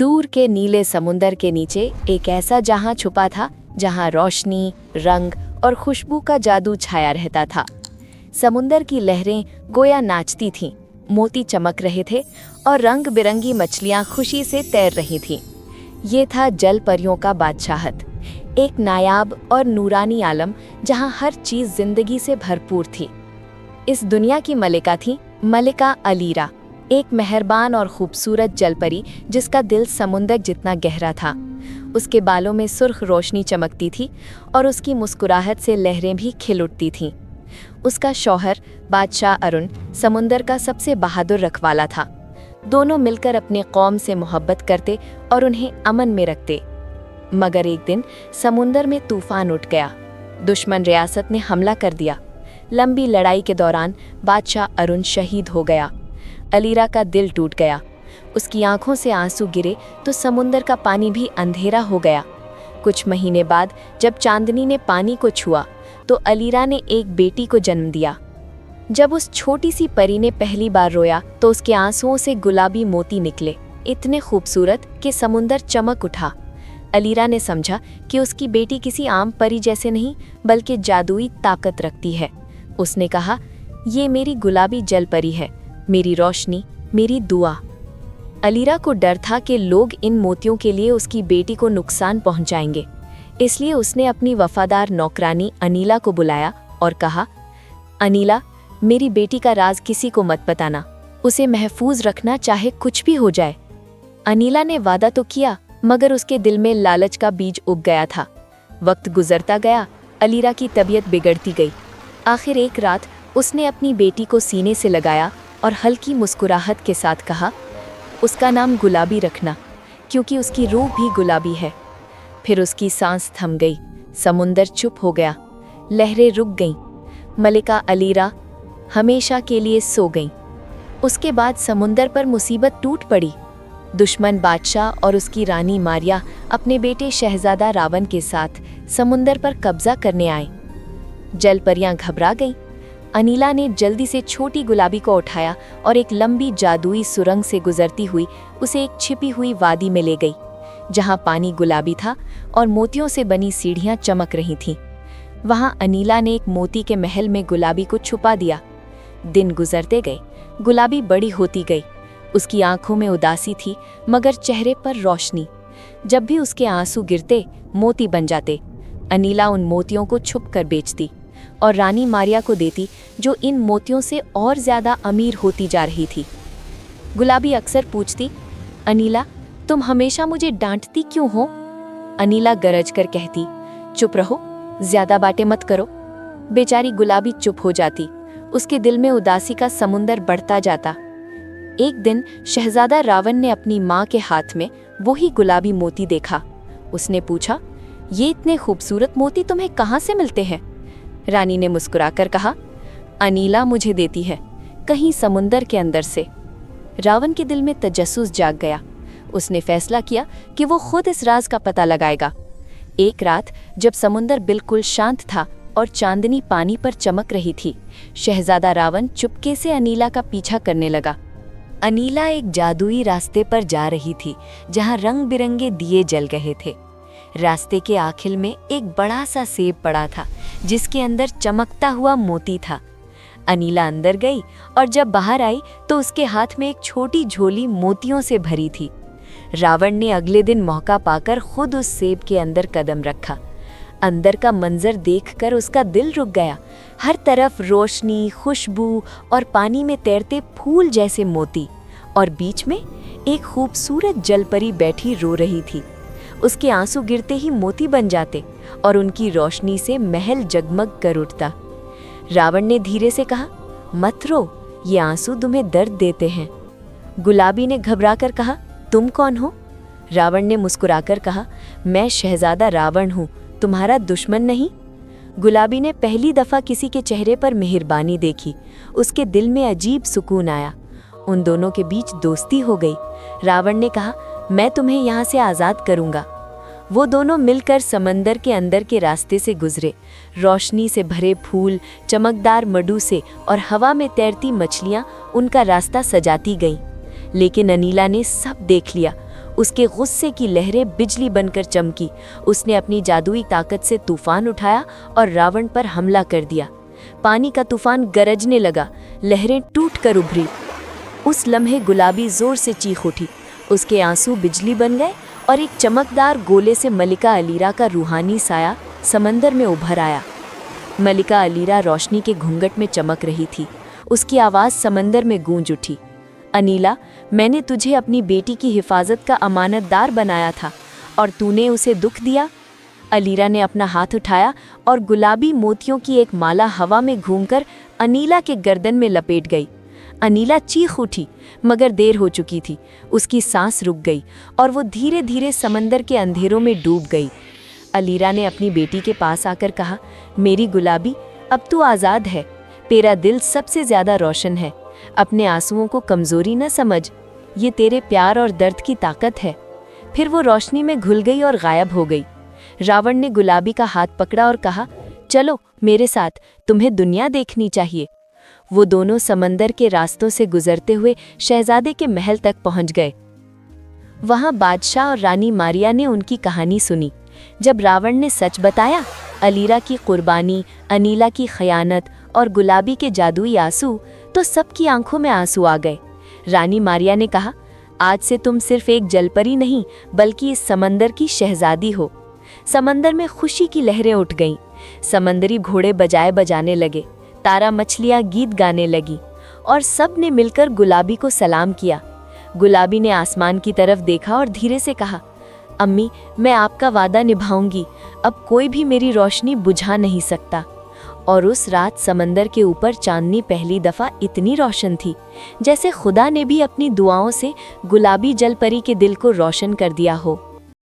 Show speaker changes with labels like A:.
A: दूर के नीले समुंदर के नीचे एक ऐसा जहां छुपा था जहां रोशनी, रंग और खुशबू का जादू छाया रहता था। समुंदर की लहरें गोया नाचती थीं, मोती चमक रहे थे और रंग बिरंगी मछलियां खुशी से तैर रही थीं। ये था जल परियों का बादशाहत, एक नायाब और नूरानी आलम जहां हर चीज जिंदगी से भरपूर थी। इस दुनिया की मलिका थी मलिका अलीरा, एक मेहरबान और खूबसूरत जलपरी जिसका दिल समुंदर जितना गहरा था। उसके बालों में सुर्ख रोशनी चमकती थी और उसकी मुस्कुराहट से लहरें भी खिल उठती थीं। उसका शौहर बादशाह अरुण समुंदर का सबसे बहादुर रखवाला था। दोनों मिलकर अपने कौम से मोहब्बत करते और उन्हें अमन में रखते। मगर एक दिन समुंदर में तूफान उठ गया। दुश्मन रियासत ने हमला कर दिया। लंबी लड़ाई के दौरान बादशाह अरुण शहीद हो गया। अलीरा का दिल टूट गया। उसकी आंखों से आंसू गिरे तो समुंदर का पानी भी अंधेरा हो गया। कुछ महीने बाद जब चांदनी ने पानी को छुआ तो अलीरा ने एक बेटी को जन्म दिया। जब उस छोटी सी परी ने पहली बार रोया तो उसके आंसुओं से गुलाबी मोती निकले, इतने खूबसूरत कि समुंदर चमक उठा। अलीरा ने समझा कि उसकी बेटी किसी आम परी जैसे नहीं बल्कि जादुई ताकत रखती है। उसने कहा, ये मेरी गुलाबी जल परी है, मेरी रोशनी, मेरी दुआ। अलीरा को डर था कि लोग इन मोतियों के लिए उसकी बेटी को नुकसान पहुंचाएंगे, इसलिए उसने अपनी वफादार नौकरानी अनीला को बुलाया और कहा, अनीला, मेरी बेटी का राज किसी को मत बताना, उसे महफूज रखना चाहे कुछ भी हो जाए। अनीला ने वादा तो किया मगर उसके दिल में लालच का बीज उग गया था। वक्त गुजरता गया, अलीरा की तबीयत बिगड़ती गई। आखिर एक रात उसने अपनी बेटी को सीने से लगाया और हल्की मुस्कुराहट के साथ कहा, उसका नाम गुलाबी रखना, क्योंकि उसकी रूह भी गुलाबी है। फिर उसकी सांस थम गई, समुंदर चुप हो गया, लहरें रुक गईं, मलिका अलीरा हमेशा के लिए सो गईं। उसके बाद समुंदर पर मुसीबत टूट पड़ी। दुश्मन बादशाह और उसकी रानी मारिया अपने बेटे शहजादा रावण के साथ समुंदर पर कब्जा करने आए। जलपरियां घबरा गईं। अनीला ने जल्दी से छोटी गुलाबी को उठाया और एक लंबी जादुई सुरंग से गुजरती हुई उसे एक छिपी हुई वादी में ले गई, जहां पानी गुलाबी था और मोतियों से बनी सीढ़ियां चमक रही थीं। वहां अनीला ने एक मोती के महल में गुलाबी को छुपा दिया। दिन गुजरते गए, गुलाबी बड़ी होती गई। उसकी आंखों में उदासी थी मगर चेहरे पर रोशनी। जब भी उसके आंसू गिरते, मोती बन जाते। अनीला उन मोतियों को छुप कर बेचती और रानी मारिया को देती, जो इन मोतियों से और ज्यादा अमीर होती जा रही थी। गुलाबी अक्सर पूछती, अनीला, तुम हमेशा मुझे डांटती क्यों हो? अनीला गरज कर कहती, चुप रहो, ज्यादा बातें मत करो। बेचारी गुलाबी चुप हो जाती। उसके दिल में उदासी का समुंदर बढ़ता जाता। एक दिन शहजादा रावण ने अपनी माँ के हाथ में वही गुलाबी मोती देखा। उसने पूछा, ये इतने खूबसूरत मोती तुम्हें कहाँ से मिलते हैं? रानी ने मुस्कुराकर कहा, अनीला मुझे देती है, कहीं समुंदर के अंदर से। रावण के दिल में तजस्सुस जाग गया। उसने फैसला किया कि वो खुद इस राज का पता लगाएगा। एक रात जब समुंदर बिल्कुल शांत था और चांदनी पानी पर चमक रही थी, शहजादा रावण चुपके से अनीला का पीछा करने लगा। अनीला एक जादुई रास्ते पर जा रही थी जहां रंग बिरंगे दिए जल रहे थे। रास्ते के आखिर में एक बड़ा सा सेब पड़ा था जिसके अंदर चमकता हुआ मोती था। अनीला अंदर गई और जब बाहर आई तो उसके हाथ में एक छोटी झोली मोतियों से भरी थी। रावण ने अगले दिन मौका पाकर खुद उस सेब के अंदर कदम रखा। अंदर का मंजर देखकर उसका दिल रुक गया। हर तरफ रोशनी, खुशबू और पानी में तैरते फूल जैसे मोती, और बीच में एक खूबसूरत जलपरी बैठी रो रही थी। उसके आंसू गिरते ही मोती बन जाते और उनकी रोशनी से महल जगमग कर उठता। रावण ने धीरे से कहा, मत रो, ये आंसू तुम्हें दर्द देते हैं। गुलाबी ने घबराकर कहा, तुम कौन हो? रावण ने मुस्कुराकर कहा, मैं शहजादा रावण हूँ, तुम्हारा दुश्मन नहीं। गुलाबी ने पहली दफा किसी के चेहरे पर मेहरबानी देखी। उसके दिल में अजीब सुकून आया। उन दोनों के बीच दोस्ती हो गई। रावण ने कहा, मैं तुम्हें यहाँ से आज़ाद करूँगा। वो दोनों मिलकर समंदर के अंदर के रास्ते से गुजरे। रोशनी से भरे फूल, चमकदार मडू से और हवा में तैरती मछलियाँ उनका रास्ता सजाती गईं। लेकिन अनीला ने सब देख लिया। उसके गुस्से की लहरें बिजली बनकर चमकी। उसने अपनी जादुई ताकत से तूफान उठाया और रावण पर हमला कर दिया। पानी का तूफान गरजने लगा, लहरें टूट कर उभरी। उस लम्हे गुलाबी जोर से चीख उठी। उसके आंसू बिजली बन गए और एक चमकदार गोले से मलिका अलीरा का रूहानी साया समंदर में उभर आया। मलिका अलीरा रोशनी के घूंघट में चमक रही थी। उसकी आवाज़ समंदर में गूंज उठी। अनीला, मैंने तुझे अपनी बेटी की हिफाजत का अमानतदार बनाया था और तूने उसे दुख दिया। अलीरा ने अपना हाथ उठाया और गुलाबी मोतियों की एक माला हवा में घूमकर अनीला के गर्दन में लपेट गई। अनीला चीख उठी, मगर देर हो चुकी थी। उसकी सांस रुक गई और वो धीरे धीरे समंदर के अंधेरों में डूब गई। अलीरा ने अपनी बेटी के पास आकर कहा, मेरी गुलाबी, अब तू आज़ाद है। तेरा दिल सबसे ज़्यादा रोशन है। अपने आंसुओं को कमज़ोरी न समझ, ये तेरे प्यार और दर्द की ताकत है। फिर वो रोशनी में घुल गई और गायब हो गई। रावण ने गुलाबी का हाथ पकड़ा और कहा, चलो मेरे साथ, तुम्हें दुनिया देखनी चाहिए। वो दोनों समंदर के रास्तों से गुजरते हुए शहजादे के महल तक पहुंच गए। वहां बादशाह और रानी मारिया ने उनकी कहानी सुनी। जब रावण ने सच बताया, अलीरा की कुर्बानी, अनीला की खयानत और गुलाबी के जादुई आंसू, तो सबकी आंखों में आंसू आ गए। रानी मारिया ने कहा, आज से तुम सिर्फ एक जलपरी नहीं, बल्कि इस समंदर की शहजादी हो। समंदर में खुशी की लहरें उठ गईं। समंदरी घोड़े बजाए बजाने लगे, तारा मछलियां गीत गाने लगी और सब ने मिलकर गुलाबी को सलाम किया। गुलाबी ने आसमान की तरफ देखा और धीरे से कहा, अम्मी, मैं आपका वादा निभाऊंगी। अब कोई भी मेरी रोशनी बुझा नहीं सकता। और उस रात समंदर के ऊपर चांदनी पहली दफा इतनी रोशन थी, जैसे खुदा ने भी अपनी दुआओं से गुलाबी जलपरी के दिल को रोशन कर दिया हो।